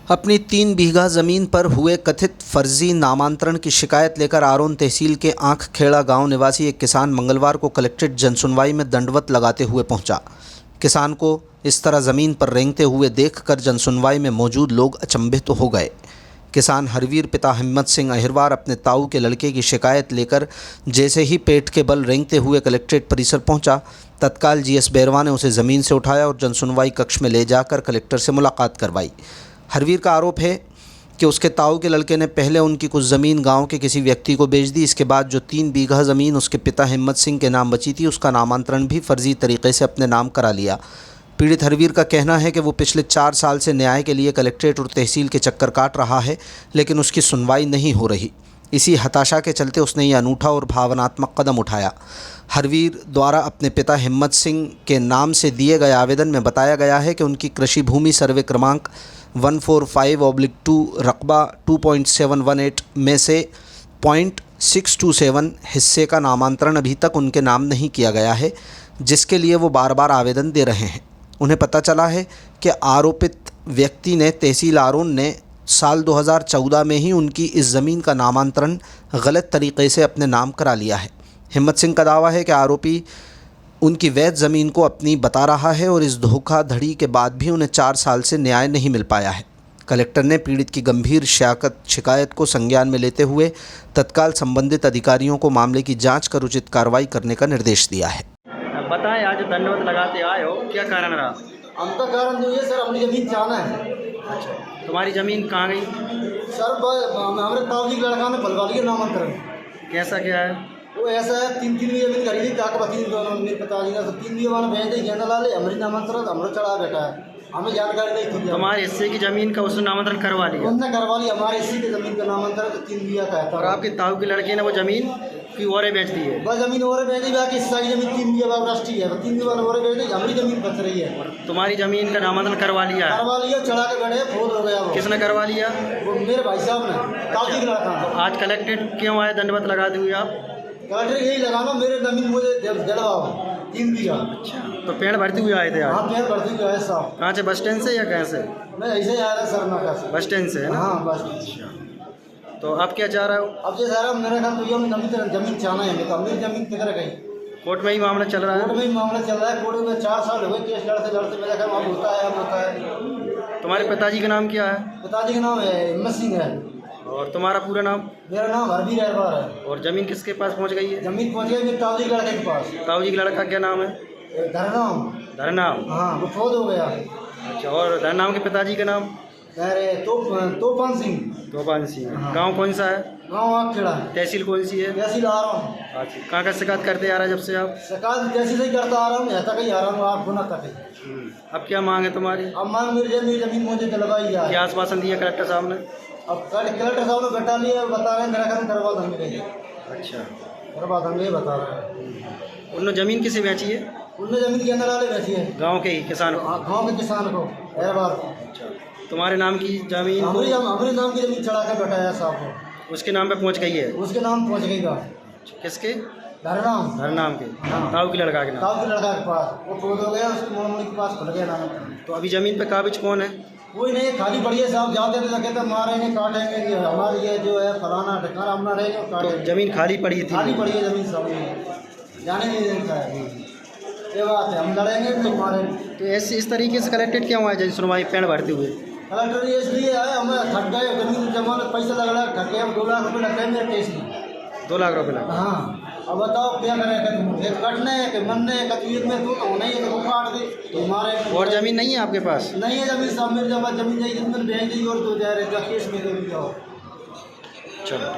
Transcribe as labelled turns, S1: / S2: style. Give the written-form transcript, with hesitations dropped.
S1: अपनी 3 बीघा ज़मीन पर हुए कथित फर्जी नामांतरण की शिकायत लेकर आरोन तहसील के आंखखेड़ा गांव निवासी एक किसान मंगलवार को कलेक्ट्रेट जनसुनवाई में दंडवत लगाते हुए पहुंचा। किसान को इस तरह ज़मीन पर रेंगते हुए देखकर जनसुनवाई में मौजूद लोग अचंभित हो गए। किसान हरवीर पिता हिम्मत सिंह अहिरवार अपने ताऊ के लड़के की शिकायत लेकर जैसे ही पेट के बल रेंगते हुए कलेक्ट्रेट परिसर पहुंचा, तत्काल जीएस बैरवा ने उसे ज़मीन से उठाया और जनसुनवाई कक्ष में ले जाकर कलेक्टर से मुलाकात करवाई। हरवीर का आरोप है कि उसके ताऊ के लड़के ने पहले उनकी कुछ ज़मीन गांव के किसी व्यक्ति को बेच दी। इसके बाद जो 3 बीघा ज़मीन उसके पिता हिम्मत सिंह के नाम बची थी, उसका नामांतरण भी फर्जी तरीके से अपने नाम करा लिया। पीड़ित हरवीर का कहना है कि वो पिछले 4 साल से न्याय के लिए कलेक्ट्रेट और तहसील के चक्कर काट रहा है, लेकिन उसकी सुनवाई नहीं हो रही। इसी हताशा के चलते उसने ये अनूठा और भावनात्मक कदम उठाया। हरवीर द्वारा अपने पिता हिम्मत सिंह के नाम से दिए गए आवेदन में बताया गया है कि उनकी कृषि भूमि सर्वे क्रमांक 145/2 रकबा 2.718 में से 0.627 हिस्से का नामांतरण अभी तक उनके नाम नहीं किया गया है, जिसके लिए वो बार बार आवेदन दे रहे हैं। उन्हें पता चला है कि आरोपित व्यक्ति ने तहसील आरोन ने साल 2014 में ही उनकी इस ज़मीन का नामांतरण गलत तरीके से अपने नाम करा लिया है। हिम्मत सिंह का दावा है कि आरोपी उनकी वैध ज़मीन को अपनी बता रहा है और इस धोखाधड़ी के बाद भी उन्हें 4 साल से न्याय नहीं मिल पाया है। कलेक्टर ने पीड़ित की गंभीर शिकायत को संज्ञान में लेते हुए तत्काल संबंधित अधिकारियों को मामले की जांच कर उचित कार्रवाई करने का निर्देश दिया है।
S2: बताएं, आज दंडवत लगाते आए हो, क्या कारण रहा?
S3: हमका कारण जो है सर, अपनी ज़मीन चाहना है।
S2: अच्छा, तुम्हारी ज़मीन कहाँ गई?
S3: सर हमारे ताऊ जी के लड़का ने फलवा लिया नामांतरण।
S2: कैसा क्या है?
S3: वो ऐसा है, 3 ज़मीन खरीदी ताकि बती मेरे पिताजी ने 3 बीघे वाला भेज दे गेंदा ला ले, हमारी नामांतरण हमारा चढ़ा बैठा है, हमें जानकारी नहीं थी।
S2: तुम्हारे हिस्से की ज़मीन का उसने नामांतरण करवा लिया?
S3: उसने करवा लिया, हमारे हिस्से की ज़मीन का नामांतरण 3 बीघा का है।
S2: और आपके ताऊ के लड़के ने वो ज़मीन की औरे बेच दी है?
S3: बस ज़मीन और बेच दी, बाकी हिस्सा की ज़मीन 3 बीघा राष्ट्रीय है, 3 बीघा और बेच दी, हमारी ज़मीन बच रही है।
S2: और तुम्हारी ज़मीन का नामांतरण करवा लिया?
S3: करवा लिया, चढ़ा के बैठे, फोद हो गया। वो
S2: किसने करवा लिया?
S3: वो मेरे भाई साहब ने, ताऊ जी के लड़का।
S2: तो आज कलेक्ट्रेट क्यों आए दंडवत लगाते हुए आप?
S3: कलेक्टर यही लगाना, मेरे ज़मीन मुझे दिलवाओ 3 बीघा।
S2: अच्छा, तो पेड़ भरते हुए आए थे आज?
S3: हाँ, पेड़ भरते हुए आए साहब।
S2: कहाँ से, बस स्टैंड से या कहाँ से?
S3: मैं ऐसे ही आ रहा सर ना कैसे।
S2: बस स्टैंड से है ना?
S3: हाँ बस।
S2: तो आप क्या चाह रहे हो?
S3: अब जो सारा मेरे घर तो ये ज़मीन चाहना है, मेरे को मेरी ज़मीन किधर गई?
S2: कोर्ट में ही मामला चल रहा है?
S3: कोर्ट में ही मामला चल रहा है। कोर्ट में 4 साल हो गए केस लड़ते लड़ते, मेरा घर अब होता है, अब होता है।
S2: तुम्हारे पिताजी का नाम क्या है?
S3: पिताजी का नाम है हिम्मत सिंह है।
S2: और तुम्हारा पूरा नाम?
S3: मेरा नाम हरवीर अहिरवार है।
S2: और ज़मीन किसके पास पहुंच गई है?
S3: ज़मीन पहुँच गई मेरे ताऊ जी के लड़के के पास।
S2: ताऊ जी का लड़का क्या नाम है?
S3: धरनाम।
S2: धरनाम?
S3: हाँ, वो फोद हो गया।
S2: अच्छा, और धरनाम के पिताजी का नाम?
S3: अरे तोपान सिंह।
S2: तोपान सिंह।
S3: हाँ।
S2: गाँव कौन सा है?
S3: गाँव आंखखेड़ा है।
S2: तहसील कौन सी है?
S3: तहसील आ रहा हूँ।
S2: अच्छा, कहाँ का शिकायत करते आ रहा है जब से आप?
S3: शिकायत तहसील से ही करता आ रहा हूँ, यहाँ तक ही आ रहा हूँ, आप गुना तक ही।
S2: अब क्या मांग है तुम्हारी?
S3: अब मांग मेरी ज़मीन मुझे दिलवाई जाए।
S2: क्या आश्वासन दिया कलेक्टर साहब ने?
S3: अब कलेक्टर साहब ने बैठा लिया, बता रहे हैं मेरा घर करवा देंगे।
S2: अच्छा,
S3: करवा देंगे बता रहे हैं।
S2: उन्होंने ज़मीन किसे बेची है?
S3: उनने ज़मीन के अंदर वाले बेची है,
S2: गाँव के ही किसान को?
S3: गाँव के किसान को। अहिरवार।
S2: अच्छा, तुम्हारे नाम की ज़मीन
S3: हमारे नाम की ज़मीन चढ़ा कर बैठा है साहब को।
S2: उसके नाम पे पहुंच गई है?
S3: उसके नाम पहुँच गई।
S2: किसके?
S3: धरनाम।
S2: धरनाम के?
S3: हाँ।
S2: ताऊ की लड़का के नाम?
S3: ताऊ के लड़का के पास वो फोद हो गया, उसके मोड़ के पास खुल गया नाम।
S2: तो अभी ज़मीन पे काबिज कौन है?
S3: कोई नहीं, खाली पड़ी है साहब। जाते थे कहते मारेंगे काटेंगे, ये हमारी ये जो है फलाना ठिकाना अपना रहेंगे और
S2: तो
S3: काटेंगे।
S2: ज़मीन खाली पड़ी थी?
S3: खाली पड़ी है ज़मीन सब, जाने नहीं देता है। ये बात है, हम लड़ेंगे तो मारेंगे।
S2: तो ऐसे इस तरीके से कलेक्ट्रेट क्यों आए जन सुनवाई पेड़ भरते हुए?
S3: कलेक्टर ये इसलिए आए, हमें थक गए, ज़मीन जमा में पैसा लग रहा है, थक गए। 2 लाख रुपये लग गए मेरे केस में।
S2: 2 लाख रुपये लगा?
S3: हाँ, अब बताओ क्या करें? फिर कटने है कि मरने है, कभी में तो नहीं है, तो काट दे तो मारे।
S2: और ज़मीन नहीं है आपके पास?
S3: नहीं है ज़मीन साहब, मेरी जब ज़मीन जाएगी तो मैंने भेज दी और तो जा रहे केस में दे जाओ।
S2: चलो।